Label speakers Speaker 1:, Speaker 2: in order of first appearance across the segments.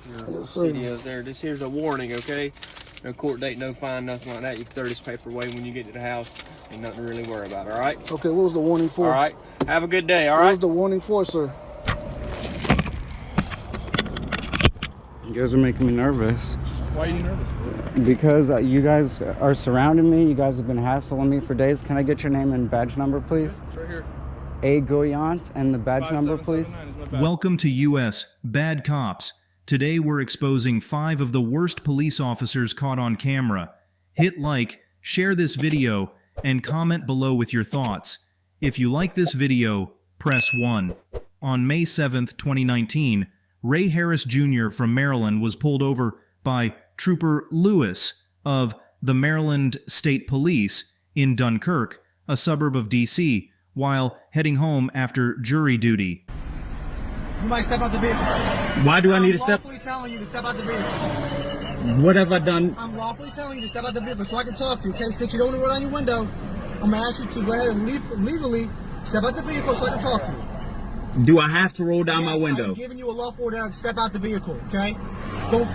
Speaker 1: your
Speaker 2: Yes, sir.
Speaker 1: videos there. This here's a warning, okay? No court date, no fine, nothing like that. You can throw this paper away when you get to the house. Ain't nothing to really worry about, all right?
Speaker 2: Okay, what was the warning for?
Speaker 1: All right. Have a good day, all
Speaker 2: What
Speaker 1: right?
Speaker 2: was the warning for, sir?
Speaker 3: You guys are making me nervous.
Speaker 4: Why are you nervous, bro?
Speaker 3: Because you guys are surrounding me. You guys have been hassling me for days. Can I get your name and badge number, please?
Speaker 4: It's right here.
Speaker 3: A. Goyant and the badge number, please.
Speaker 4: 5779 is my badge.
Speaker 5: Welcome to U.S. Bad Cops. Today we're exposing 5 of the worst police officers caught on camera. Hit like, share this video, and comment below with your thoughts. If you like this video, press 1. On May 7th, 2019, Ray Harris Jr. from Maryland was pulled over by Trooper Lewis of the Maryland State Police in Dunkirk, a suburb of D.C., while heading home after jury duty.
Speaker 6: You might step out the vehicle.
Speaker 7: Why do I need to step?
Speaker 6: I'm lawfully telling you to step out the vehicle.
Speaker 7: What have I done?
Speaker 6: I'm lawfully telling you to step out the vehicle so I can talk to you, okay? Since you don't want to roll down your window, I'm going to ask you to go ahead and legally step out the vehicle so I can talk to you.
Speaker 7: Do I have to roll down my
Speaker 6: Yes,
Speaker 7: window?
Speaker 6: I'm giving you a lawful order to step out the vehicle, okay? Don't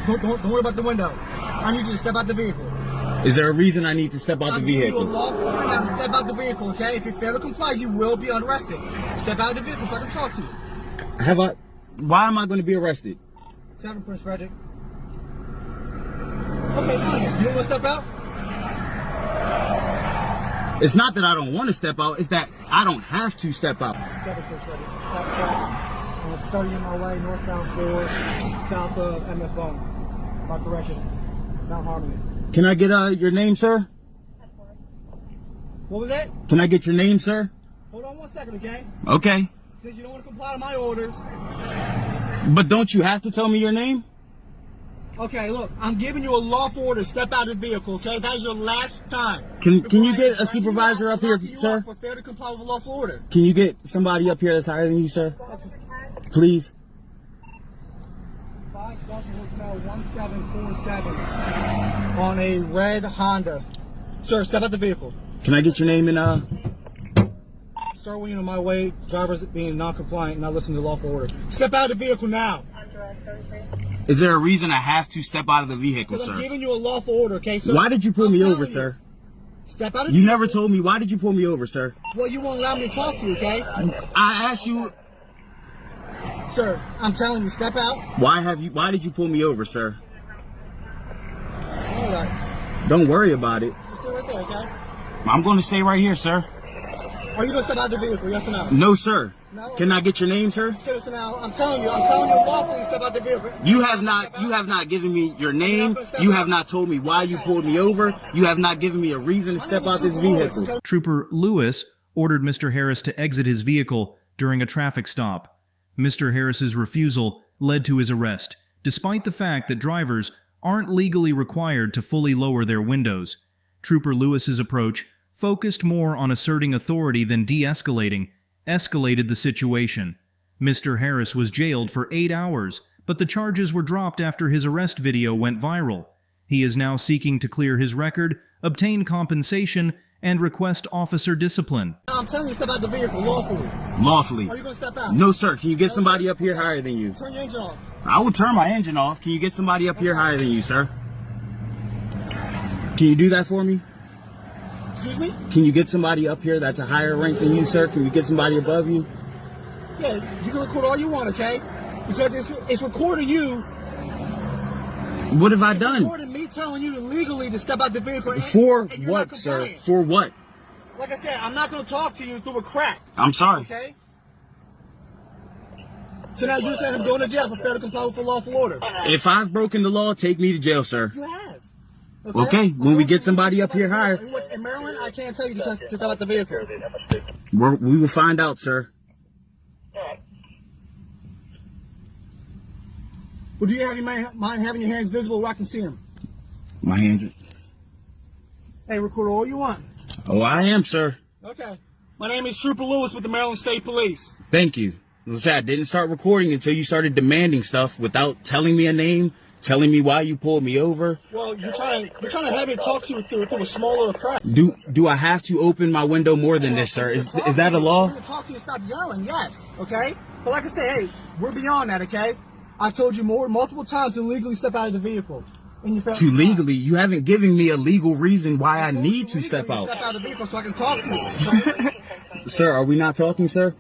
Speaker 6: worry about the window. I need you to step out the vehicle.
Speaker 7: Is there a reason I need to step out the
Speaker 6: I'm giving you a
Speaker 7: vehicle?
Speaker 6: lawful order now to step out the vehicle, okay? If you fail to comply, you will be arrested. Step out of the vehicle so I can talk to you.
Speaker 7: Have I? Why am I going to be arrested?
Speaker 6: 7, Prince Frederick. Okay, fine. You don't want to step out?
Speaker 7: It's not that I don't want to step out. It's that I don't have to step out.
Speaker 6: 7, Prince Frederick. I'm going to study in my way northbound 4, south of MF Bone. My correction. Mount Harmony.
Speaker 7: Can I get your name, sir?
Speaker 6: What was that?
Speaker 7: Can I get your name, sir?
Speaker 6: Hold on 1 second, okay?
Speaker 7: Okay.
Speaker 6: Since you don't want to comply to my orders.
Speaker 7: But don't you have to tell me your name?
Speaker 6: Okay, look, I'm giving you a lawful order to step out of the vehicle, okay? That's your last time.
Speaker 7: Can
Speaker 6: Before
Speaker 7: you
Speaker 6: I
Speaker 7: get a
Speaker 6: bring
Speaker 7: supervisor
Speaker 6: you out,
Speaker 7: up here,
Speaker 6: lock you
Speaker 7: sir?
Speaker 6: up for failure to comply with a lawful order.
Speaker 7: Can you get somebody up here that's higher than you, sir? Please.
Speaker 6: 5 Delta Hotel 1747 on a red Honda. Sir, step out the vehicle.
Speaker 7: Can I get your name and
Speaker 6: Sir, when you're in my way, drivers being non-compliant, not listening to the lawful order. Step out of the vehicle now.
Speaker 7: Is there a reason I have to step out of the vehicle,
Speaker 6: Because I'm
Speaker 7: sir?
Speaker 6: giving you a lawful order, okay, sir?
Speaker 7: Why did you pull
Speaker 6: I'm
Speaker 7: me
Speaker 6: telling
Speaker 7: over,
Speaker 6: you.
Speaker 7: sir?
Speaker 6: Step out of the
Speaker 7: You
Speaker 6: vehicle.
Speaker 7: never told me. Why did you pull me over, sir?
Speaker 6: Well, you won't allow me to talk to you, okay?
Speaker 7: I asked you.
Speaker 6: Sir, I'm telling you, step out.
Speaker 7: Why did you pull me over, sir?
Speaker 6: All right.
Speaker 7: Don't worry about it.
Speaker 6: Just stay right there, okay?
Speaker 7: I'm going to stay right here, sir.
Speaker 6: Are you going to step out the vehicle, yes or no?
Speaker 7: No, sir.
Speaker 6: No?
Speaker 7: Can I get your name, sir?
Speaker 6: Citizen Al, I'm telling you lawfully to step out the vehicle.
Speaker 7: You have not given me your name. You have not told me why you pulled me over. You have not given me a reason to step out this vehicle.
Speaker 5: Trooper Lewis ordered Mr. Harris to exit his vehicle during a traffic stop. Mr. Harris's refusal led to his arrest, despite the fact that drivers aren't legally required to fully lower their windows. Trooper Lewis's approach, focused more on asserting authority than de-escalating, escalated the situation. Mr. Harris was jailed for 8 hours, but the charges were dropped after his arrest video went viral. He is now seeking to clear his record, obtain compensation, and request officer discipline.
Speaker 6: I'm telling you to step out the vehicle lawfully.
Speaker 7: Lawfully.
Speaker 6: Are you going to step out?
Speaker 7: No, sir. Can you get somebody up here higher than you?
Speaker 6: Turn your engine off.
Speaker 7: I will turn my engine off. Can you get somebody up here higher than you, sir? Can you do that for me?
Speaker 6: Excuse me?
Speaker 7: Can you get somebody up here that's a higher rank than you, sir? Can you get somebody above you?
Speaker 6: Yeah, you can record all you want, okay? Because it's recording you.
Speaker 7: What have I
Speaker 6: It's
Speaker 7: done?
Speaker 6: recording me telling you to legally to step out the vehicle.
Speaker 7: For
Speaker 6: and you're
Speaker 7: what,
Speaker 6: not
Speaker 7: sir?
Speaker 6: compliant.
Speaker 7: For what?
Speaker 6: Like I said, I'm not going to talk to you through a crack,
Speaker 7: I'm sorry.
Speaker 6: okay? So now you're saying I'm going to jail for failure to comply with a lawful order.
Speaker 7: If I've broken the law, take me to jail, sir.
Speaker 6: You have.
Speaker 7: Okay, when we get somebody up here higher.
Speaker 6: In Maryland, I can't tell you to step out the vehicle.
Speaker 7: We will find out, sir.
Speaker 6: Well, do you have your mind having your hands visible where I can see them?
Speaker 7: My hands.
Speaker 6: Hey, record all you want.
Speaker 7: Oh, I am, sir.
Speaker 6: Okay. My name is Trooper Lewis with the Maryland State Police.
Speaker 7: Thank you. I didn't start recording until you started demanding stuff without telling me a name, telling me why you pulled me over.
Speaker 6: Well, you're trying to have me talk to you through a smaller crack.
Speaker 7: Do I have to open my window more than this, sir? Is that a law?
Speaker 6: I'm going to talk to you and stop yelling, yes. Okay? But like I say, hey, we're beyond that, okay? I told you multiple times to legally step out of the vehicle.
Speaker 7: To legally? You haven't given me a legal reason why I need to step out.
Speaker 6: Step out of the vehicle so I can talk to you.
Speaker 7: Sir, are we not talking, sir?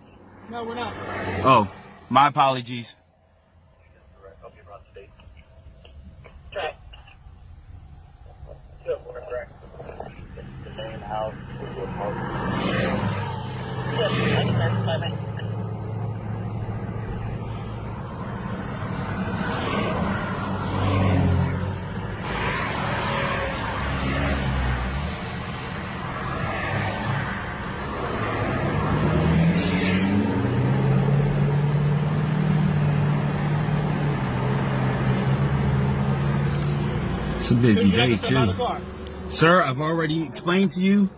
Speaker 6: No, we're not.
Speaker 7: Oh, my apologies. It's a busy day, too. Sir, I've already explained to you.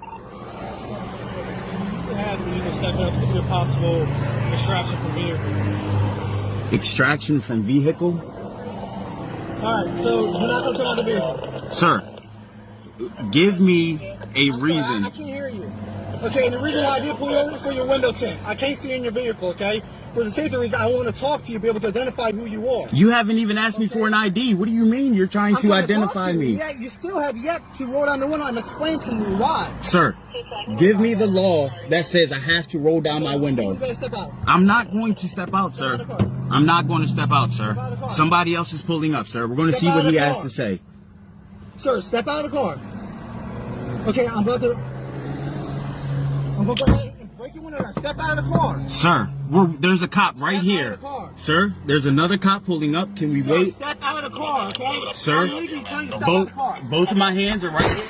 Speaker 6: A possible extraction from vehicle.
Speaker 7: Extraction from vehicle?
Speaker 6: Alright, so you're not going to come out of the vehicle.
Speaker 7: Sir, give me a reason.
Speaker 6: I can't hear you. Okay, and the reason why I did pull you over is for your window tint. I can't see in your vehicle, okay? For the safety reason, I want to talk to you, be able to identify who you are.
Speaker 7: You haven't even asked me for an ID. What do you mean you're trying to identify me?
Speaker 6: Yeah, you still have yet to roll down the window and explain to you why.
Speaker 7: Sir, give me the law that says I have to roll down my window. I'm not going to step out, sir. I'm not going to step out, sir. Somebody else is pulling up, sir. We're going to see what he has to say.
Speaker 6: Sir, step out of the car. Okay, I'm going to go ahead and break your window down. Step out of the car.
Speaker 7: Sir, there's a cop right here. Sir, there's another cop pulling up. Can we wait?
Speaker 6: Step out of the car, okay?
Speaker 7: Sir, both of my hands are right here.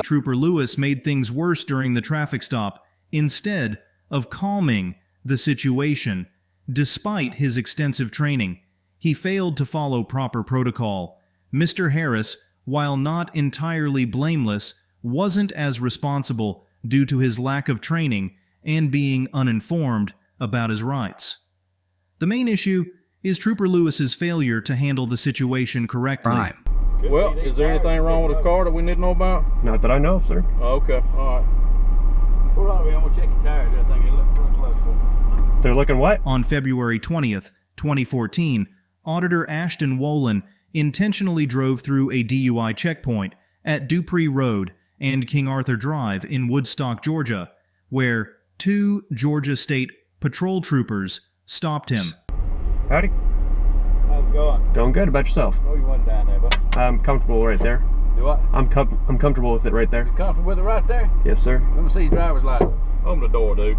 Speaker 5: Trooper Lewis made things worse during the traffic stop instead of calming the situation. Despite his extensive training, he failed to follow proper protocol. Mr. Harris, while not entirely blameless, wasn't as responsible due to his lack of training and being uninformed about his rights. The main issue is Trooper Lewis's failure to handle the situation correctly.
Speaker 3: Right.
Speaker 4: Well, is there anything wrong with the car that we need to know about?
Speaker 8: Not that I know of, sir.
Speaker 4: Oh, okay, all right. Hold on, I'm gonna check your tires. Everything you look real close for me.
Speaker 8: They're looking what?
Speaker 5: On February 20th, 2014, Auditor Ashton Wolin intentionally drove through a DUI checkpoint at Dupree Road and King Arthur Drive in Woodstock, Georgia, where 2 Georgia State Patrol troopers stopped him.
Speaker 8: Howdy.
Speaker 4: How's it going?
Speaker 8: Going good. About yourself?
Speaker 4: Oh, you went down there, bud.
Speaker 8: I'm comfortable right there.
Speaker 4: Do what?
Speaker 8: I'm comfortable with it right there.
Speaker 4: You comfortable with it right there?
Speaker 8: Yes, sir.
Speaker 4: Let me see your driver's license. Open the door, dude.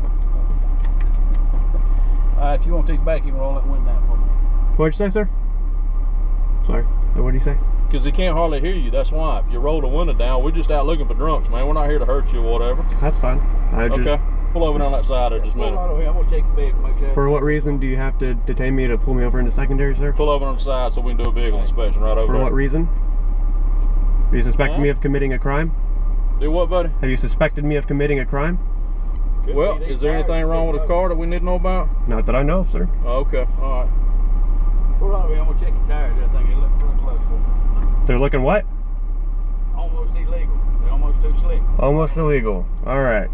Speaker 4: If you want these back, you can roll that window down for me.
Speaker 8: What'd you say, sir? Sorry. What did you say?
Speaker 4: Because he can't hardly hear you, that's why. If you roll the window down, we're just out looking for drunks, man. We're not here to hurt you or whatever.
Speaker 8: That's fine.
Speaker 4: Okay. Pull over on that side there just a minute. Pull over here. I'm going to check your vehicle, make sure.
Speaker 8: For what reason do you have to detain me to pull me over into secondary, sir?
Speaker 4: Pull over on the side so we can do a vehicle inspection right over
Speaker 8: For
Speaker 4: there.
Speaker 8: what reason? Have you suspected me of committing a crime?
Speaker 4: Do what, buddy?
Speaker 8: Have you suspected me of committing a crime?
Speaker 4: Well, is there anything wrong with the car that we need to know about?
Speaker 8: Not that I know of, sir.
Speaker 4: Oh, okay, all right. Pull over here. I'm going to check your tires. Everything you look real close for me.
Speaker 8: They're looking what?
Speaker 4: Almost illegal. They're almost too slick.
Speaker 8: Almost illegal. All right.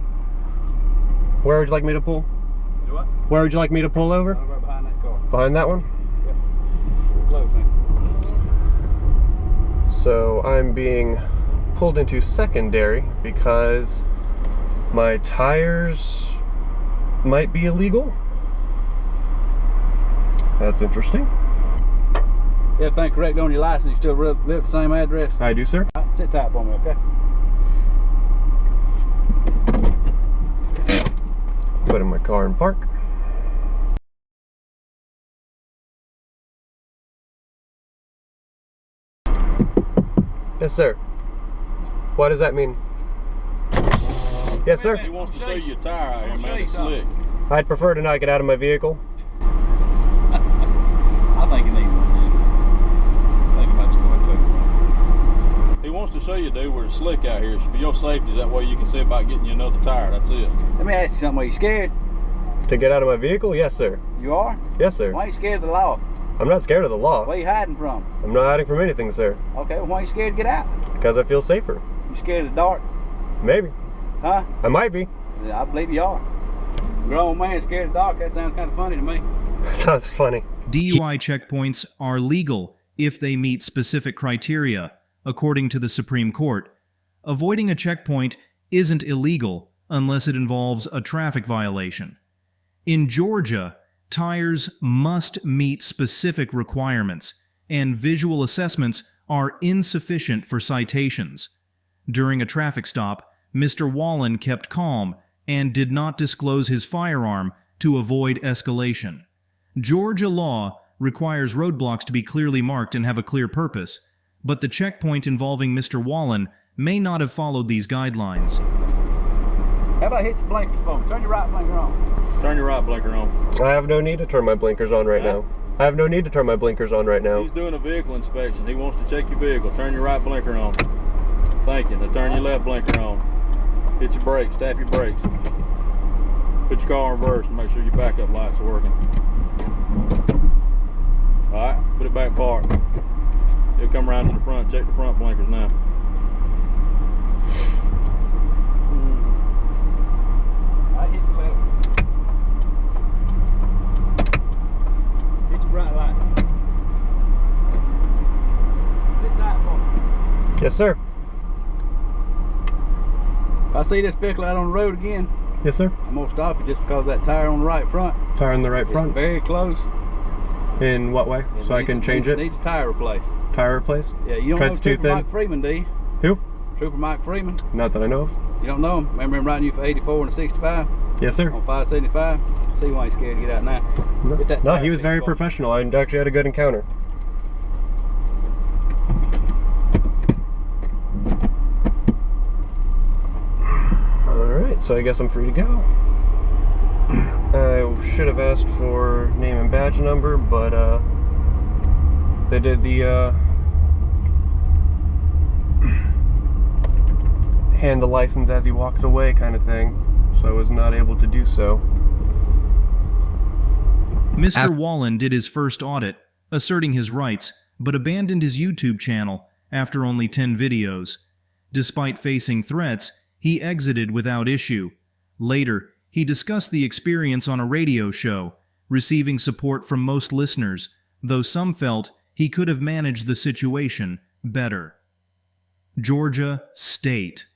Speaker 8: Where would you like me to pull?
Speaker 4: Do what?
Speaker 8: Where would you like me to pull over?
Speaker 4: Over behind that car.
Speaker 8: Behind that one?
Speaker 4: Yep. Real close, man.
Speaker 8: So I'm being pulled into secondary because my tires might be illegal. That's interesting.
Speaker 4: Everything correct on your license? You still live at the same address?
Speaker 8: I do, sir.
Speaker 4: All right, sit tight for me, okay?
Speaker 8: Put in my car and park. Yes, sir. What does that mean? Yes, sir.
Speaker 4: He wants to show you a tire out here, man. It's slick.
Speaker 8: I'd prefer to not get out of my vehicle.
Speaker 4: I think you need one, dude. I think you might just go ahead and take one. He wants to show you, dude, where it's slick out here. It's for your safety. That way you can see about getting you another tire. That's it.
Speaker 9: Let me ask you something. Are you scared?
Speaker 8: To get out of my vehicle? Yes, sir.
Speaker 9: You are?
Speaker 8: Yes, sir.
Speaker 9: Why are you scared of the law?
Speaker 8: I'm not scared of the law.
Speaker 9: Where are you hiding from?
Speaker 8: I'm not hiding from anything, sir.
Speaker 9: Okay, well, why are you scared to get out?
Speaker 8: Because I feel safer.
Speaker 9: You scared of the dark?
Speaker 8: Maybe.
Speaker 9: Huh?
Speaker 8: I might be.
Speaker 9: Yeah, I believe you are. Grown man scared of the dark. That sounds kind of funny to me.
Speaker 8: That sounds funny.
Speaker 5: DUI checkpoints are legal if they meet specific criteria, according to the Supreme Court. Avoiding a checkpoint isn't illegal unless it involves a traffic violation. In Georgia, tires must meet specific requirements, and visual assessments are insufficient for citations. During a traffic stop, Mr. Wallen kept calm and did not disclose his firearm to avoid escalation. Georgia law requires roadblocks to be clearly marked and have a clear purpose, but the checkpoint involving Mr. Wallen may not have followed these guidelines.
Speaker 9: How about hit your blinkers for me? Turn your right blinker on.
Speaker 4: Turn your right blinker on.
Speaker 8: I have no need to turn my blinkers on right now. I have no need to turn my blinkers on right now.
Speaker 4: He's doing a vehicle inspection. He wants to check your vehicle. Turn your right blinker on. Thank you. Now turn your left blinker on. Hit your brakes. Tap your brakes. Put your car in reverse to make sure your backup lights are working. Alright, put it back parked. He'll come around to the front. Check the front blinkers now.
Speaker 9: I hit your left. Hit your bright light. Sit tight for me.
Speaker 8: Yes, sir.
Speaker 9: If I see this vehicle out on the road again,
Speaker 8: Yes, sir.
Speaker 9: I'm gonna stop you just because that tire on the right front.
Speaker 8: Tire on the right front.
Speaker 9: It's very close.
Speaker 8: In what way? So I can change it?
Speaker 9: Needs a tire replaced.
Speaker 8: Tire replaced?
Speaker 9: Yeah, you don't
Speaker 8: Tread's
Speaker 9: know
Speaker 8: too
Speaker 9: Trooper
Speaker 8: thin?
Speaker 9: Mike Freeman, do you?
Speaker 8: Who?
Speaker 9: Trooper Mike Freeman.
Speaker 8: Not that I know of.
Speaker 9: You don't know him? Remember him riding you for 84 and a 65
Speaker 8: Yes, sir.
Speaker 9: on 575? See why he's scared to get out now. Get that
Speaker 8: No,
Speaker 9: tire
Speaker 8: he was
Speaker 9: fixed
Speaker 8: very
Speaker 9: for me.
Speaker 8: professional. I actually had a good encounter. Alright, so I guess I'm free to go. I should have asked for name and badge number, but they did the hand the license as he walked away kind of thing, so I was not able to do so.
Speaker 5: Mr. Wallen did his first audit, asserting his rights, but abandoned his YouTube channel after only 10 videos. Despite facing threats, he exited without issue. Later, he discussed the experience on a radio show, receiving support from most listeners, though some felt he could have managed the situation better. Georgia State.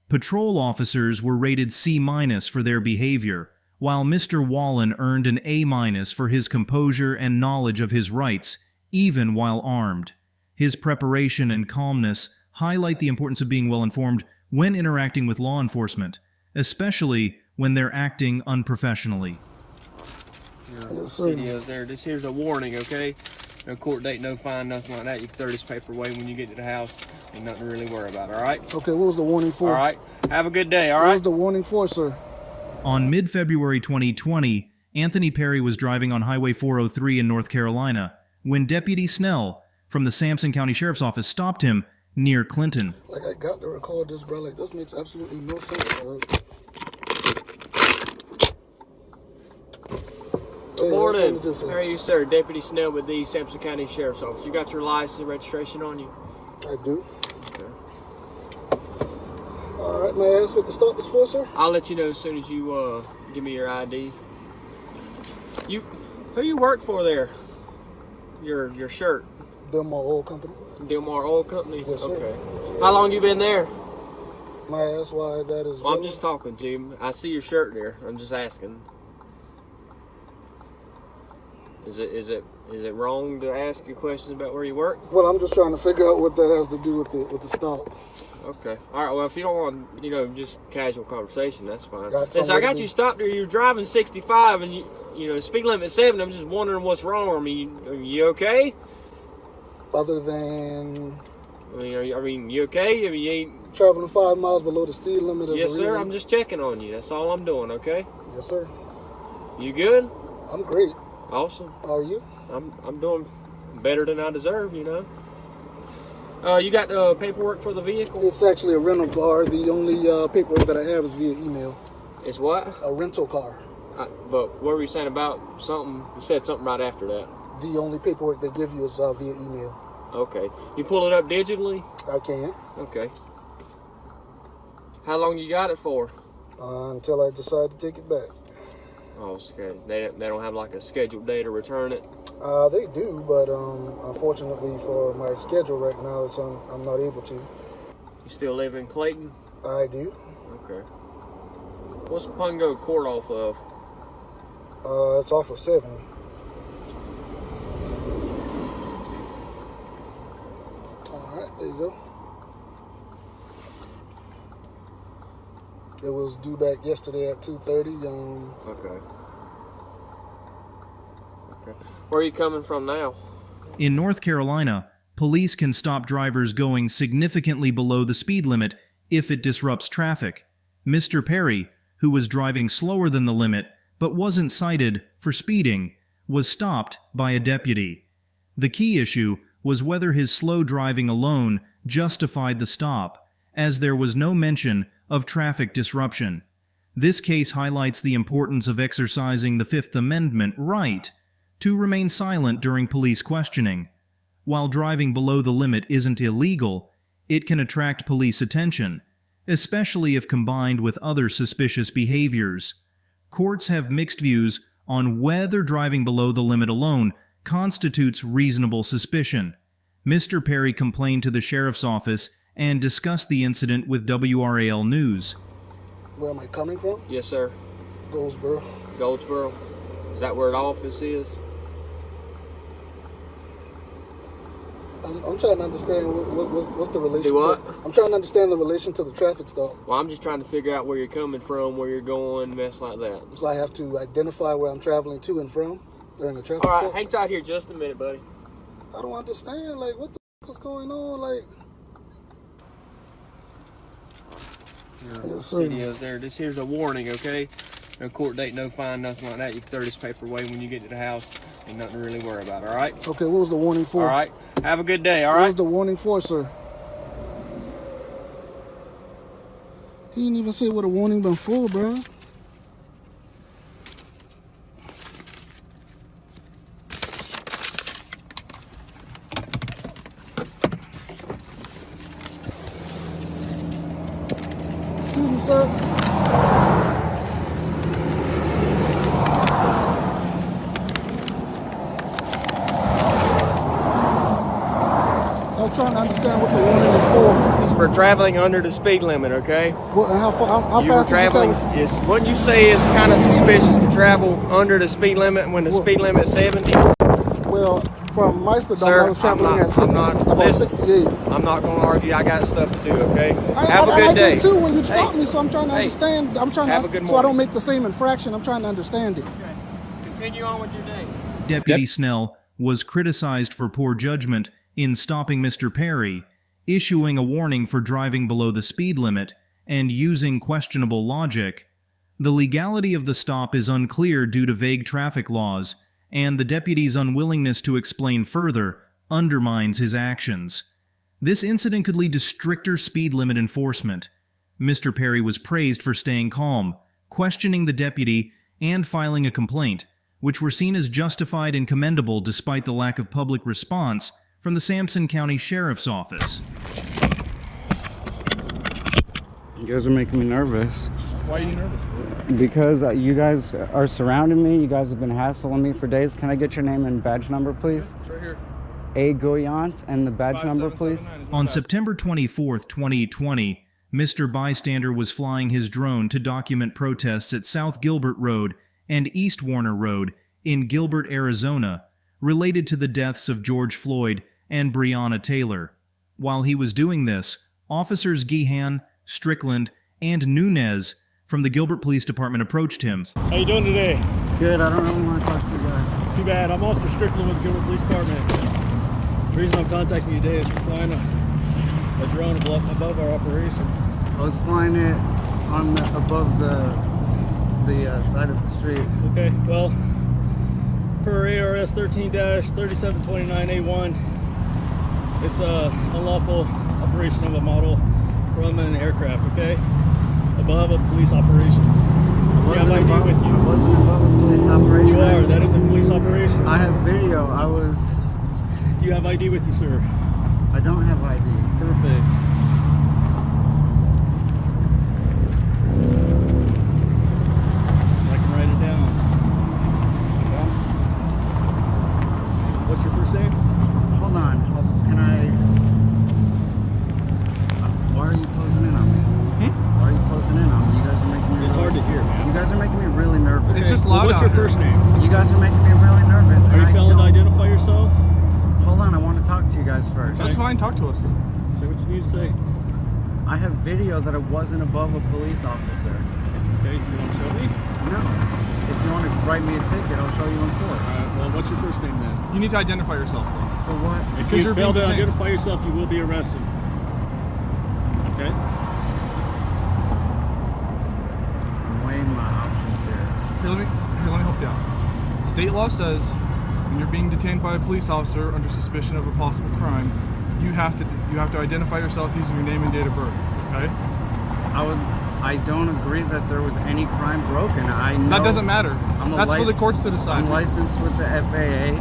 Speaker 5: Patrol officers were rated C- for their behavior, while Mr. Wallen earned an A- for his composure and knowledge of his rights, even while armed. His preparation and calmness highlight the importance of being well-informed when interacting with law enforcement, especially when they're acting unprofessionally.
Speaker 2: Yes, sir.
Speaker 1: Videos there. This here's a warning, okay? No court date, no fine, nothing like that. You can throw this paper away when you get to the house. Ain't nothing to really worry about, all right?
Speaker 2: Okay, what was the warning for?
Speaker 1: All right. Have a good day, all
Speaker 2: What
Speaker 1: right?
Speaker 2: was the warning for, sir?
Speaker 5: On mid-February 2020, Anthony Perry was driving on Highway 403 in North Carolina when Deputy Snell from the Sampson County Sheriff's Office stopped him near Clinton.
Speaker 2: Like, I got to record this, bro. Like, this makes absolutely no sense, bro. Hey,
Speaker 1: Morning.
Speaker 2: what is
Speaker 1: How are you, sir? Deputy Snell with the Sampson County Sheriff's Office. You got your license and registration on you?
Speaker 2: I do. All right, may I ask what the stop is for, sir?
Speaker 1: I'll let you know as soon as you give me your ID. Who you work for there? Your shirt.
Speaker 2: Delmar Oil Company.
Speaker 1: Delmar Oil Company?
Speaker 2: Yes, sir.
Speaker 1: Okay. How long you been there?
Speaker 2: May I ask why that is?
Speaker 1: Well, I'm just talking to you. I see your shirt there. I'm just asking. Is it wrong to ask you questions about where you work?
Speaker 2: Well, I'm just trying to figure out what that has to do with the stop.
Speaker 1: Okay. All right. Well, if you don't want, just casual conversation, that's fine.
Speaker 2: Got
Speaker 1: Since I got
Speaker 2: somebody-
Speaker 1: you stopped there, you're driving 65, and speed limit 70. I'm just wondering what's wrong. Are you okay?
Speaker 2: Other than
Speaker 1: You okay? You ain't.
Speaker 2: traveling 5 miles below the speed limit is
Speaker 1: Yes,
Speaker 2: a reason.
Speaker 1: sir. I'm just checking on you. That's all I'm doing. Okay.
Speaker 2: Yes, sir.
Speaker 1: You good?
Speaker 2: I'm great.
Speaker 1: Awesome.
Speaker 2: How are you?
Speaker 1: I'm doing better than I deserve. You got the paperwork for the vehicle?
Speaker 2: It's actually a rental car. The only paperwork that I have is via email.
Speaker 1: It's what?
Speaker 2: A rental car.
Speaker 1: But what were you saying about something? You said something right after that.
Speaker 2: The only paperwork they give you is via email.
Speaker 1: Okay. You pull it up digitally?
Speaker 2: I can.
Speaker 1: Okay. How long you got it for?
Speaker 2: Until I decide to take it back.
Speaker 1: Oh, they don't have like a scheduled day to return it?
Speaker 2: They do, but unfortunately for my schedule right now, I'm not able to.
Speaker 1: You still live in Clayton?
Speaker 2: I do.
Speaker 1: Okay. What's Pungo Court off of?
Speaker 2: It's off of 7. Alright, there you go. It was due back yesterday at 2:30.
Speaker 1: Okay. Where are you coming from now?
Speaker 5: In North Carolina, police can stop drivers going significantly below the speed limit if it disrupts traffic. Mr. Perry, who was driving slower than the limit but wasn't cited for speeding, was stopped by a deputy. The key issue was whether his slow driving alone justified the stop, as there was no mention of traffic disruption. This case highlights the importance of exercising the Fifth Amendment right to remain silent during police questioning. While driving below the limit isn't illegal, it can attract police attention, especially if combined with other suspicious behaviors. Courts have mixed views on whether driving below the limit alone constitutes reasonable suspicion. Mr. Perry complained to the sheriff's office and discussed the incident with WRAL News.
Speaker 2: Where am I coming from?
Speaker 1: Yes, sir.
Speaker 2: Goldsboro.
Speaker 1: Goldsboro? Is that where the office is?
Speaker 2: I'm trying to understand what's the relation.
Speaker 1: Do what?
Speaker 2: I'm trying to understand the relation to the traffic stop.
Speaker 1: Well, I'm just trying to figure out where you're coming from, where you're going, mess like that.
Speaker 2: So I have to identify where I'm traveling to and from during the traffic
Speaker 1: stop? All right,
Speaker 2: stop?
Speaker 1: hang tight here just a minute, buddy.
Speaker 2: I don't understand. Like, what the is going on? Like, yes, sir.
Speaker 1: Videos there. This here's a warning, okay? No court date, no fine, nothing like that. You can throw this paper away when you get to the house. Ain't nothing to really worry about, all right?
Speaker 2: Okay, what was the warning for?
Speaker 1: All right. Have a good day, all right?
Speaker 2: What was the warning for, sir? He didn't even say what a warning been for, bro. Excuse me, sir. I'm trying to understand what the warning is for.
Speaker 1: It's for traveling under the speed limit, okay?
Speaker 2: What, how
Speaker 1: you were
Speaker 2: fast
Speaker 1: traveling, what you say is kind of suspicious to travel under the speed limit when the speed limit is 70?
Speaker 2: Well, from my perspective,
Speaker 1: Sir,
Speaker 2: I was traveling at 60, about 68.
Speaker 1: I'm not going to argue. I got stuff to do, okay? Have a
Speaker 2: I
Speaker 1: good day.
Speaker 2: did too when you stopped me, so I'm trying to understand. I'm trying
Speaker 1: have
Speaker 2: to,
Speaker 1: a good
Speaker 2: so I don't
Speaker 1: morning.
Speaker 2: make the same infraction. I'm trying to understand it.
Speaker 1: Okay. Continue on with your day.
Speaker 5: Deputy Snell was criticized for poor judgment in stopping Mr. Perry, issuing a warning for driving below the speed limit, and using questionable logic. The legality of the stop is unclear due to vague traffic laws, and the deputy's unwillingness to explain further undermines his actions. This incident could lead to stricter speed limit enforcement. Mr. Perry was praised for staying calm, questioning the deputy, and filing a complaint, which were seen as justified and commendable despite the lack of public response from the Sampson County Sheriff's Office.
Speaker 3: You guys are making me nervous.
Speaker 4: Why are you nervous?
Speaker 3: Because you guys are surrounding me. You guys have been hassling me for days. Can I get your name and badge number, please?
Speaker 4: It's right here.
Speaker 3: A. Goyant, and the badge number, please.
Speaker 5: On September 24th, 2020, Mr. Bystander was flying his drone to document protests at South Gilbert Road and East Warner Road in Gilbert, Arizona, related to the deaths of George Floyd and Breonna Taylor. While he was doing this, officers Gehan, Strickland, and Nunez from the Gilbert Police Department approached him.
Speaker 4: How you doing today?
Speaker 3: Good, I don't really want to talk to you guys.
Speaker 4: Too bad. I'm Officer Strickland with the Gilbert Police Department. The reason I'm contacting you today is we're flying a drone above our operation.
Speaker 3: I was flying it on above the side of the street.
Speaker 4: Okay, well, per ARS 13-3729A1, it's a unlawful operation of a model from an aircraft, okay? Above a police operation. You have ID with you.
Speaker 3: I wasn't above a police operation.
Speaker 4: You are. That is a police operation.
Speaker 3: I have video.
Speaker 4: Do you have ID with you, sir?
Speaker 3: I don't have ID.
Speaker 4: Perfect.
Speaker 10: loud
Speaker 4: What's
Speaker 10: out
Speaker 4: your
Speaker 10: here.
Speaker 4: first name?
Speaker 3: You guys are making me really nervous.
Speaker 4: Are
Speaker 3: and
Speaker 4: you
Speaker 3: I
Speaker 4: failing to
Speaker 3: don't-
Speaker 4: identify yourself?
Speaker 3: Hold on, I want to talk to you guys first.
Speaker 10: That's fine. Talk to us.
Speaker 4: Say what you need to say.
Speaker 3: I have video that I wasn't above a police officer.
Speaker 4: Okay, you want to show me?
Speaker 3: No. If you want to write me a ticket, I'll show you in court.
Speaker 4: Alright, well, what's your first name then?
Speaker 10: You need to identify yourself, though.
Speaker 3: For what?
Speaker 4: If
Speaker 10: Because
Speaker 4: you
Speaker 10: you're
Speaker 4: fail
Speaker 10: being
Speaker 4: to
Speaker 10: detained.
Speaker 4: identify yourself, you will be arrested. Okay?
Speaker 3: I'm weighing my options here.
Speaker 10: Here, let me help you out. State law says when you're being detained by a police officer under suspicion of a possible crime, you have to identify yourself using your name and date of birth. Okay?
Speaker 3: I don't agree that there was any crime broken. I know
Speaker 10: That doesn't matter.
Speaker 3: I'm a
Speaker 10: That's for the courts to decide.
Speaker 3: I'm licensed with the FAA.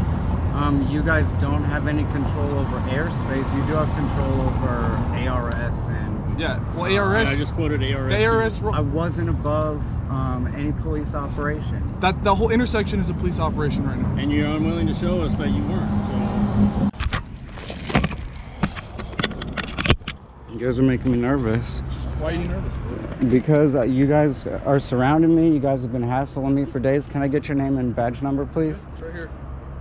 Speaker 3: You guys don't have any control over airspace. You do have control over ARS and.
Speaker 10: Yeah. Well, ARS.
Speaker 4: I just quoted ARS.
Speaker 10: The ARS.
Speaker 3: I wasn't above any police operation.
Speaker 10: That the whole intersection is a police operation right now.
Speaker 4: And you're unwilling to show us that you weren't. So.
Speaker 3: You guys are making me nervous.
Speaker 10: Why are you nervous?
Speaker 3: Because you guys are surrounding me. You guys have been hassling me for days. Can I get your name and badge number, please?
Speaker 10: It's right here.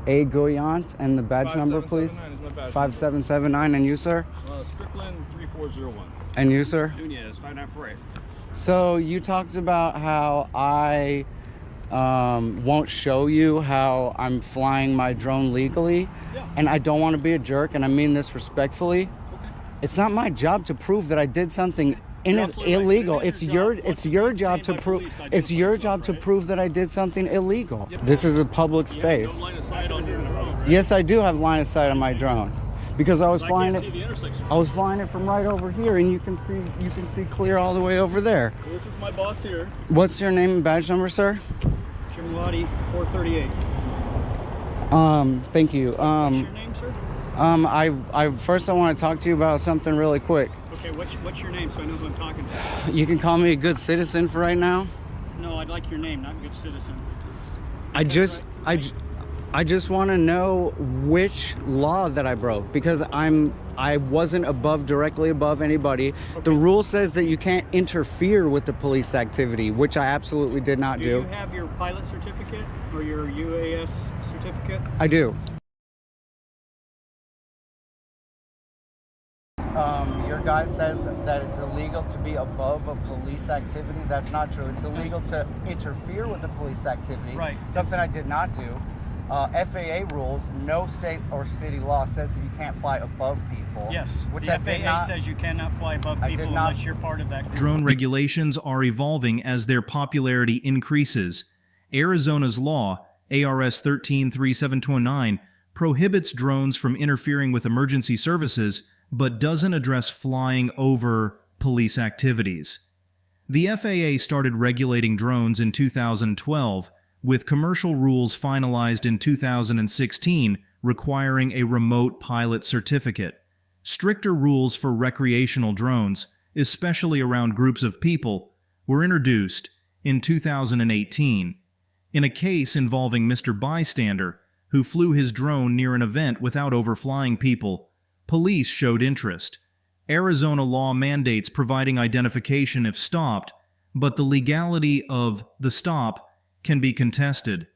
Speaker 3: A. Goyant and the badge number, please.
Speaker 10: 5779 is my badge
Speaker 3: 5779. And you, sir?
Speaker 4: Strickland 3401.
Speaker 3: And you, sir?
Speaker 4: Nunez 5948.
Speaker 3: So you talked about how I won't show you how I'm flying my drone legally, and I don't want to be a jerk, and I mean this respectfully. It's not my job to prove that I did something illegal. It's your job to prove. It's your job to prove that I did something illegal. This is a public space. Yes, I do have line of sight on my drone, because I was flying it. I was flying it from right over here, and you can see clear all the way over there.
Speaker 4: Well, this is my boss here.
Speaker 3: What's your name and badge number, sir?
Speaker 4: Chimlati 438.
Speaker 3: Thank you.
Speaker 4: What's your name, sir?
Speaker 3: I first I want to talk to you about something really quick.
Speaker 4: Okay, what's your name so I know who I'm talking to?
Speaker 3: You can call me a good citizen for right now.
Speaker 4: No, I'd like your name, not good citizen.
Speaker 3: I just want to know which law that I broke, because I wasn't directly above anybody. Okay. The rule says that you can't interfere with the police activity, which I absolutely did not do.
Speaker 4: Do you have your pilot certificate or your UAS certificate?
Speaker 3: I do. Your guy says that it's illegal to be above a police activity. That's not true. It's illegal to interfere with the police activity.
Speaker 4: Right.
Speaker 3: Something I did not do. FAA rules, no state or city law says that you can't fly above people.
Speaker 4: Yes.
Speaker 3: Which
Speaker 4: the
Speaker 3: I did
Speaker 4: FAA
Speaker 3: not,
Speaker 4: says you cannot fly above people unless you're part of that group.
Speaker 5: Drone regulations are evolving as their popularity increases. Arizona's law, ARS 133729, prohibits drones from interfering with emergency services, but doesn't address flying over police activities. The FAA started regulating drones in 2012, with commercial rules finalized in 2016 requiring a remote pilot certificate. Stricter rules for recreational drones, especially around groups of people, were introduced in 2018. In a case involving Mr. Bystander, who flew his drone near an event without overflying people, police showed interest. Arizona law mandates providing identification if stopped, but the legality of the stop can be contested.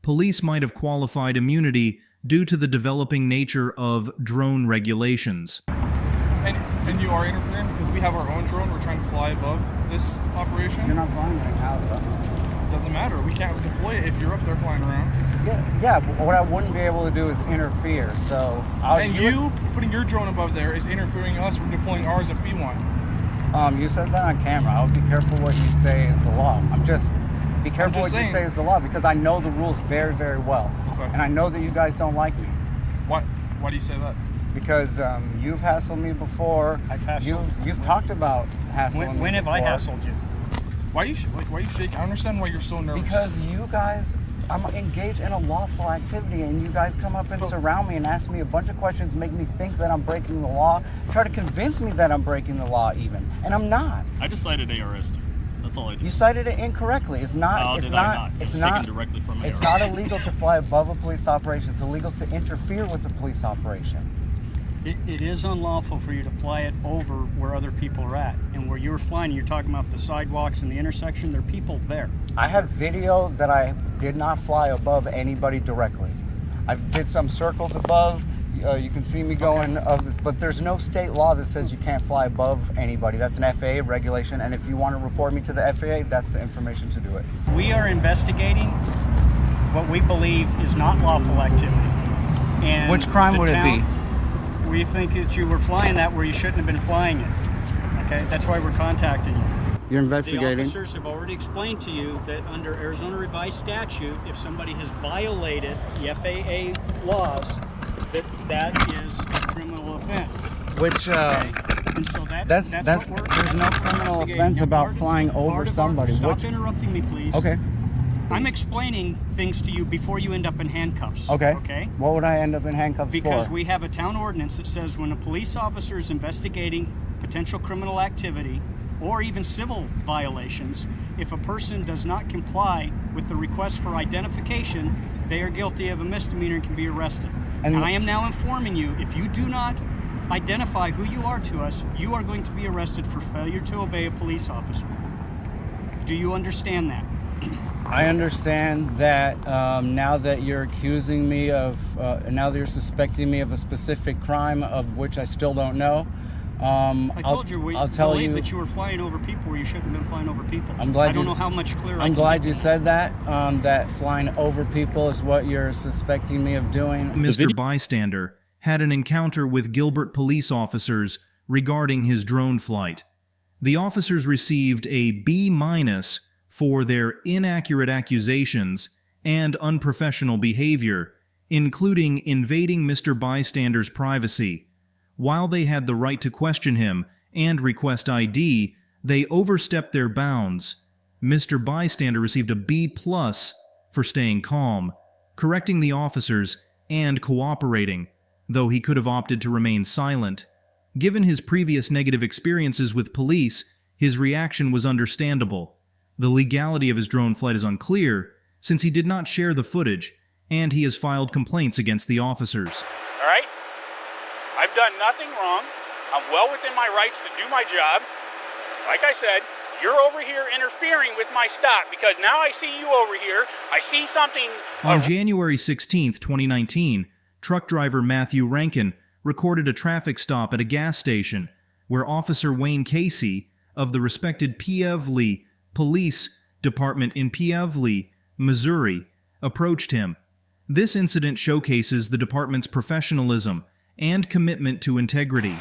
Speaker 5: Police might have qualified immunity due to the developing nature of drone regulations.
Speaker 10: And you are interfering because we have our own drone. We're trying to fly above this operation.
Speaker 3: You're not flying right now, though.
Speaker 10: Doesn't matter. We can't deploy it if you're up there flying around.
Speaker 3: Yeah, but what I wouldn't be able to do is interfere. So
Speaker 10: you putting your drone above there is interfering us from deploying ours if we want.
Speaker 3: You said that on camera. I would be careful what you say is the law. Be careful what you say is the law, because I know the rules very, very well.
Speaker 10: Okay.
Speaker 3: And I know that you guys don't like me.
Speaker 10: Why do you say that?
Speaker 3: Because you've hassled me before.
Speaker 4: I've hassled.
Speaker 3: You've talked about hassling me.
Speaker 4: When have I hassled you?
Speaker 10: Why you shaking? I understand why you're so nervous.
Speaker 3: Because you guys, I'm engaged in a lawful activity, and you guys come up and surround me and ask me a bunch of questions, make me think that I'm breaking the law, try to convince me that I'm breaking the law even, and I'm not.
Speaker 4: I just cited ARS. That's all I did.
Speaker 3: You cited it incorrectly. It's not.
Speaker 4: No,
Speaker 3: it's
Speaker 4: did
Speaker 3: not.
Speaker 4: I not?
Speaker 3: It's
Speaker 4: It's
Speaker 3: not.
Speaker 4: taken directly from
Speaker 3: It's
Speaker 4: ARS.
Speaker 3: not illegal to fly above a police operation. It's illegal to interfere with a police operation.
Speaker 11: It is unlawful for you to fly it over where other people are at. And where you're flying, you're talking about the sidewalks and the intersection, there are people there.
Speaker 3: I have video that I did not fly above anybody directly. I did some circles above. You can see me going, but there's no state law that says you can't fly above anybody. That's an FAA regulation, and if you want to report me to the FAA, that's the information to do it.
Speaker 11: We are investigating what we believe is not lawful activity. And
Speaker 3: which crime would it be?
Speaker 11: We think that you were flying that where you shouldn't have been flying it. Okay, that's why we're contacting you.
Speaker 3: You're investigating.
Speaker 11: The officers have already explained to you that under Arizona revised statute, if somebody has violated the FAA laws, that is a criminal offense.
Speaker 3: Which
Speaker 11: and so that's what we're,
Speaker 3: there's no criminal offense about flying over somebody.
Speaker 11: Stop interrupting me, please.
Speaker 3: Okay.
Speaker 11: I'm explaining things to you before you end up in handcuffs.
Speaker 3: Okay.
Speaker 11: Okay.
Speaker 3: What would I end up in handcuffs
Speaker 11: because
Speaker 3: for?
Speaker 11: We have a town ordinance that says when a police officer is investigating potential criminal activity or even civil violations, if a person does not comply with the request for identification, they are guilty of a misdemeanor and can be arrested. And I am now informing you, if you do not identify who you are to us, you are going to be arrested for failure to obey a police officer. Do you understand that?
Speaker 3: I understand that now that you're accusing me of, now that you're suspecting me of a specific crime of which I still don't know.
Speaker 11: I told you,
Speaker 3: I'll tell you
Speaker 11: that you were flying over people where you shouldn't have been flying over people.
Speaker 3: I'm glad
Speaker 11: I don't know how much clearer.
Speaker 3: I'm glad you said that. That flying over people is what you're suspecting me of doing.
Speaker 5: Mr. Bystander had an encounter with Gilbert police officers regarding his drone flight. The officers received a B- for their inaccurate accusations and unprofessional behavior, including invading Mr. Bystander's privacy. While they had the right to question him and request ID, they overstepped their bounds. Mr. Bystander received a B+ for staying calm, correcting the officers, and cooperating, though he could have opted to remain silent. Given his previous negative experiences with police, his reaction was understandable. The legality of his drone flight is unclear, since he did not share the footage, and he has filed complaints against the officers.
Speaker 12: All right? I've done nothing wrong. I'm well within my rights to do my job. Like I said, you're over here interfering with my stop because now I see you over here. I see something.
Speaker 5: On January 16, 2019, truck driver Matthew Rankin recorded a traffic stop at a gas station where Officer Wayne Casey of the respected Pievely Police Department in Pievely, Missouri, approached him. This incident showcases the department's professionalism and commitment to integrity.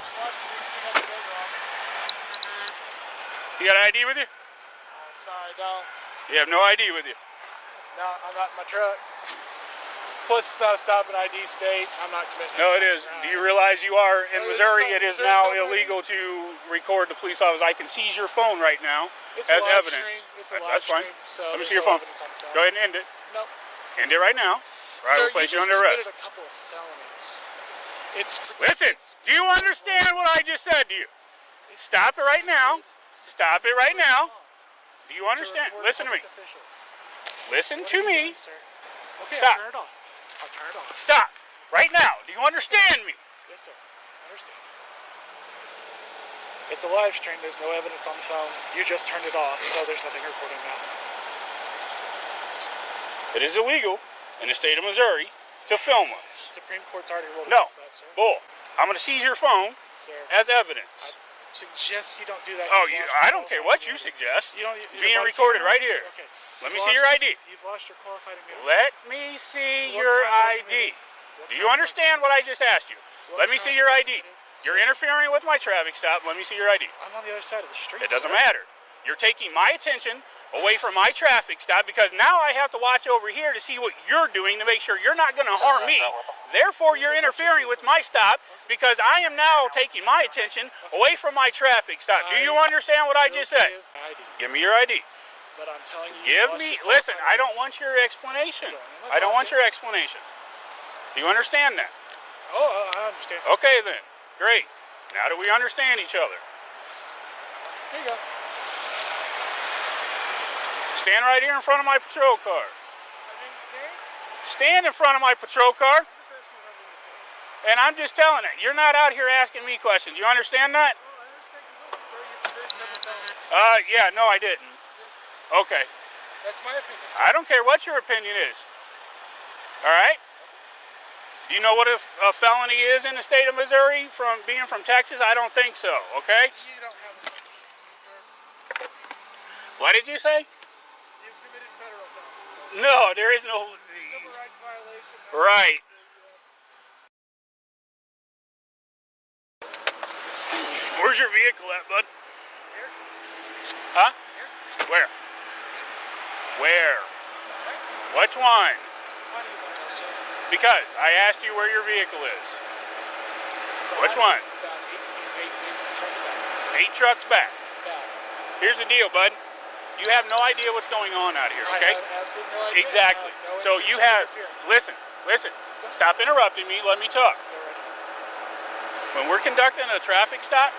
Speaker 12: You got ID with you?
Speaker 13: Sorry, don't.
Speaker 12: You have no ID with you?
Speaker 13: No, I'm not in my truck. Plus, it's not a stop and ID state. I'm not committing.
Speaker 12: No, it is. Do you realize you are in Missouri? It is now illegal to record the police officer. I can seize your phone right now as evidence. That's fine. Let me see your phone. Go ahead and end it.
Speaker 13: No.
Speaker 12: End it right now. Or I will place you under arrest.
Speaker 13: A couple of felonies.
Speaker 12: Listen, do you understand what I just said to you? Stop it right now. Stop it right now. Do you understand? Listen to me. Listen to me.
Speaker 13: Okay,
Speaker 12: Stop.
Speaker 13: I'll turn it off. I'll turn it off.
Speaker 12: Stop. Right now. Do you understand me?
Speaker 13: Yes, sir. I understand. It's a live stream. There's no evidence on the phone. You just turned it off, so there's nothing recording now.
Speaker 12: It is illegal in the state of Missouri to film us.
Speaker 13: The Supreme Court's already ruled
Speaker 12: No.
Speaker 13: against that, sir.
Speaker 12: Bull. I'm going to seize your phone as evidence.
Speaker 13: I suggest you don't do that.
Speaker 12: Oh, I don't care what you suggest. You're being recorded right here.
Speaker 13: Okay.
Speaker 12: Let me see your ID.
Speaker 13: You've lost your qualified immunity.
Speaker 12: Let me see your ID. Do you understand what I just asked you? Let me see your ID. You're interfering with my traffic stop. Let me see your ID.
Speaker 13: I'm on the other side of the street.
Speaker 12: It doesn't matter. You're taking my attention away from my traffic stop because now I have to watch over here to see what you're doing to make sure you're not going to harm me. Therefore, you're interfering with my stop because I am now taking my attention away from my traffic stop. Do you understand what I just said? Give me your ID.
Speaker 13: But I'm telling you.
Speaker 12: Give me, listen, I don't want your explanation. I don't want your explanation. Do you understand that?
Speaker 13: Oh, I understand.
Speaker 12: Okay then, great. Now that we understand each other.
Speaker 13: Here you go.
Speaker 12: Stand right here in front of my patrol car. Stand in front of my patrol car. And I'm just telling it. You're not out here asking me questions. You understand that? Yeah, no, I didn't. Okay.
Speaker 13: That's my opinion, sir.
Speaker 12: I don't care what your opinion is. All right? Do you know what a felony is in the state of Missouri from being from Texas? I don't think so, okay?
Speaker 13: You don't have a
Speaker 12: What did you say?
Speaker 13: You've committed federal felony.
Speaker 12: No, there is no...
Speaker 13: Civil rights violation.
Speaker 12: Right. Where's your vehicle at, bud?
Speaker 13: Here.
Speaker 12: Huh?
Speaker 13: Here.
Speaker 12: Where? Where? Which one?
Speaker 13: Why do you want to know, sir?
Speaker 12: Because I asked you where your vehicle is. Which one?
Speaker 13: About eight trucks back.
Speaker 12: 8 trucks back.
Speaker 13: Back.
Speaker 12: Here's the deal, bud. You have no idea what's going on out here, okay?
Speaker 13: I have absolutely no idea.
Speaker 12: Exactly.
Speaker 13: I have no
Speaker 12: So you have... Listen. Stop interrupting me. Let me talk. When we're conducting a traffic stop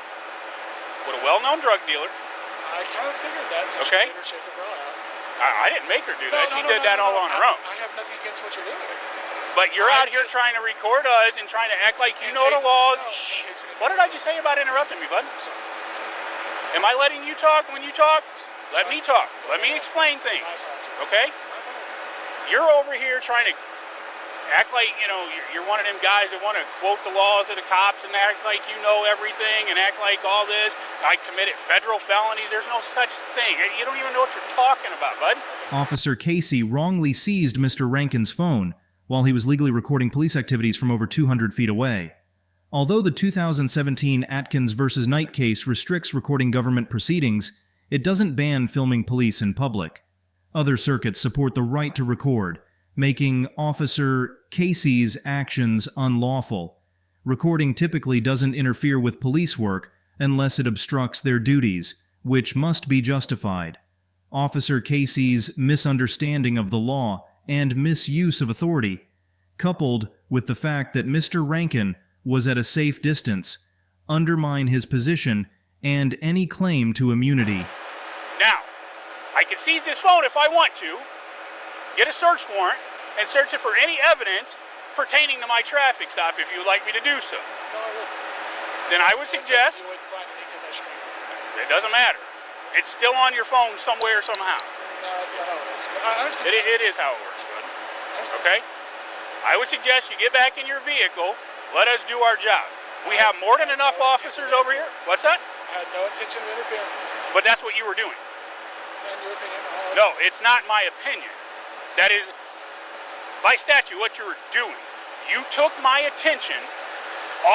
Speaker 12: with a well-known drug dealer...
Speaker 13: I kind of figured that since
Speaker 12: okay.
Speaker 13: you made her shake her bra out.
Speaker 12: I didn't make her do that. She did that all on her own.
Speaker 13: I have nothing against what you're doing.
Speaker 12: But you're out here trying to record us and trying to act like you know the laws. What did I just say about interrupting me, bud? Am I letting you talk when you talk? Let me talk. Let me explain things. Okay? You're over here trying to act like, you know, you're one of them guys that want to quote the laws of the cops and act like you know everything and act like all this. I committed federal felonies. There's no such thing. You don't even know what you're talking about, bud.
Speaker 5: Officer Casey wrongly seized Mr. Rankin's phone while he was legally recording police activities from over 200 feet away. Although the 2017 Atkins v. Knight case restricts recording government proceedings, it doesn't ban filming police in public. Other circuits support the right to record, making Officer Casey's actions unlawful. Recording typically doesn't interfere with police work unless it obstructs their duties, which must be justified. Officer Casey's misunderstanding of the law and misuse of authority, coupled with the fact that Mr. Rankin was at a safe distance, undermine his position and any claim to immunity.
Speaker 12: Now, I can seize this phone if I want to, get a search warrant, and search it for any evidence pertaining to my traffic stop if you would like me to do so.
Speaker 13: No, I wouldn't.
Speaker 12: Then I would suggest...
Speaker 13: You wouldn't find me because I strangled you.
Speaker 12: It doesn't matter. It's still on your phone somewhere, somehow.
Speaker 13: No, that's not how it works. I understand.
Speaker 12: It is how it works, bud. Okay? I would suggest you get back in your vehicle, let us do our job. We have more than enough officers over here. What's that?
Speaker 13: I had no intention of interfering.
Speaker 12: But that's what you were doing.
Speaker 13: In your opinion?
Speaker 12: No, it's not my opinion. That is, by statute, what you were doing. You took my attention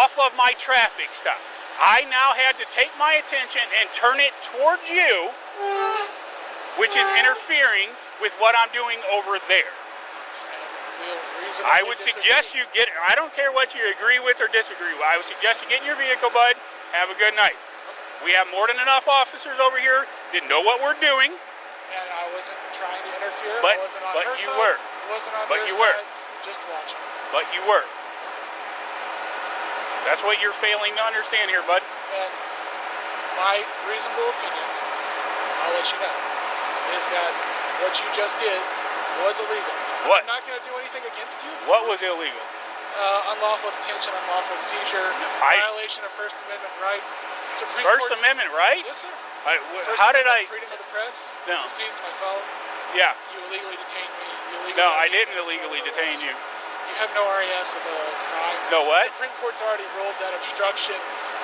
Speaker 12: off of my traffic stop. I now had to take my attention and turn it towards you, which is interfering with what I'm doing over there. I would suggest you get, I don't care what you agree with or disagree with, I would suggest you get in your vehicle, bud. Have a good night. We have more than enough officers over here that know what we're doing.
Speaker 13: And I wasn't trying to interfere.
Speaker 12: But,
Speaker 13: I wasn't on
Speaker 12: but
Speaker 13: her
Speaker 12: you
Speaker 13: side.
Speaker 12: were.
Speaker 13: I wasn't on
Speaker 12: but
Speaker 13: their
Speaker 12: you
Speaker 13: side.
Speaker 12: were.
Speaker 13: Just watching.
Speaker 12: But you were. That's what you're failing to understand here, bud.
Speaker 13: And my reasonable opinion, I'll let you know, is that what you just did was illegal.
Speaker 12: What?
Speaker 13: I'm not going to do anything against you.
Speaker 12: What was illegal?
Speaker 13: Unlawful detention, unlawful seizure, violation of First Amendment rights.
Speaker 12: First Amendment rights?
Speaker 13: Yes, sir.
Speaker 12: How did I?
Speaker 13: Freedom of the press.
Speaker 12: No.
Speaker 13: You seized my phone.
Speaker 12: Yeah.
Speaker 13: You illegally detained me.
Speaker 12: No, I didn't illegally detain you.
Speaker 13: You have no RAS of a crime.
Speaker 12: No what?
Speaker 13: The Supreme Court's already ruled that obstruction,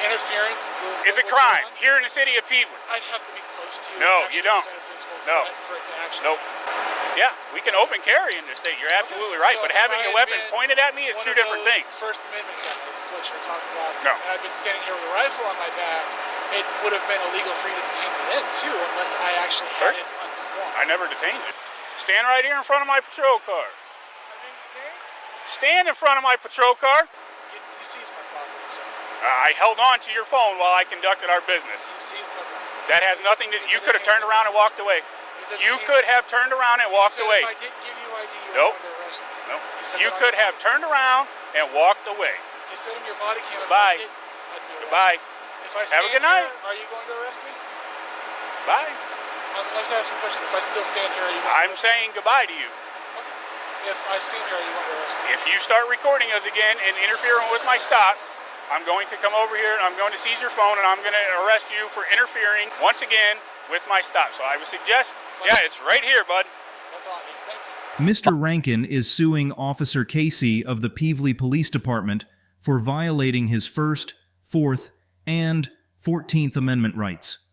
Speaker 13: interference.
Speaker 12: Is a crime here in the city of Peebly.
Speaker 13: I'd have to be close to you.
Speaker 12: No, you don't. No.
Speaker 13: For it to actually
Speaker 12: nope. Yeah, we can open carry in this state. You're absolutely right.
Speaker 13: So
Speaker 12: but having a weapon pointed at me is two different things.
Speaker 13: First Amendment guys, what you're talking about.
Speaker 12: No.
Speaker 13: And I've been standing here with a rifle on my back. It would have been illegal for you to detain me then too, unless I actually had it unslung.
Speaker 12: I never detained you. Stand right here in front of my patrol car. Stand in front of my patrol car.
Speaker 13: You seized my property, sir.
Speaker 12: I held on to your phone while I conducted our business.
Speaker 13: You seized my property.
Speaker 12: That has nothing to. You could have turned around and walked away. You could have turned around and walked away.
Speaker 13: If I didn't give you ID, you
Speaker 12: nope.
Speaker 13: were going to arrest me.
Speaker 12: Nope. You could have turned around and walked away.
Speaker 13: You said in your body cam.
Speaker 12: Goodbye. Goodbye.
Speaker 13: If I
Speaker 12: have a good night.
Speaker 13: Here, are you going to arrest me?
Speaker 12: Bye.
Speaker 13: I'm just asking a question. If I still stand here, are you going
Speaker 12: I'm saying goodbye to you.
Speaker 13: Okay. if I stand here, you want to arrest me?
Speaker 12: If you start recording us again and interfering with my stop, I'm going to come over here and I'm going to seize your phone and I'm going to arrest you for interfering once again with my stop. So I would suggest, yeah, it's right here, bud.
Speaker 13: That's all I need. Thanks.
Speaker 5: Mr. Rankin is suing Officer Casey of the Pevely Police Department for violating his First, Fourth, and 14th Amendment rights.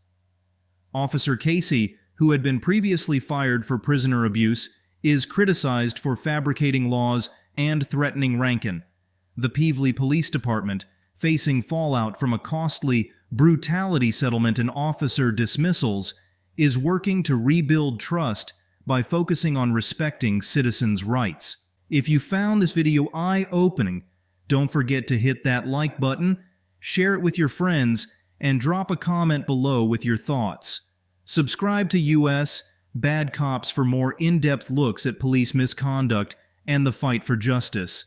Speaker 5: Officer Casey, who had been previously fired for prisoner abuse, is criticized for fabricating laws and threatening Rankin. The Pevely Police Department, facing fallout from a costly brutality settlement and officer dismissals, is working to rebuild trust by focusing on respecting citizens' rights. If you found this video eye-opening, don't forget to hit that like button, share it with your friends, and drop a comment below with your thoughts. Subscribe to US Bad Cops for more in-depth looks at police misconduct and the fight for justice.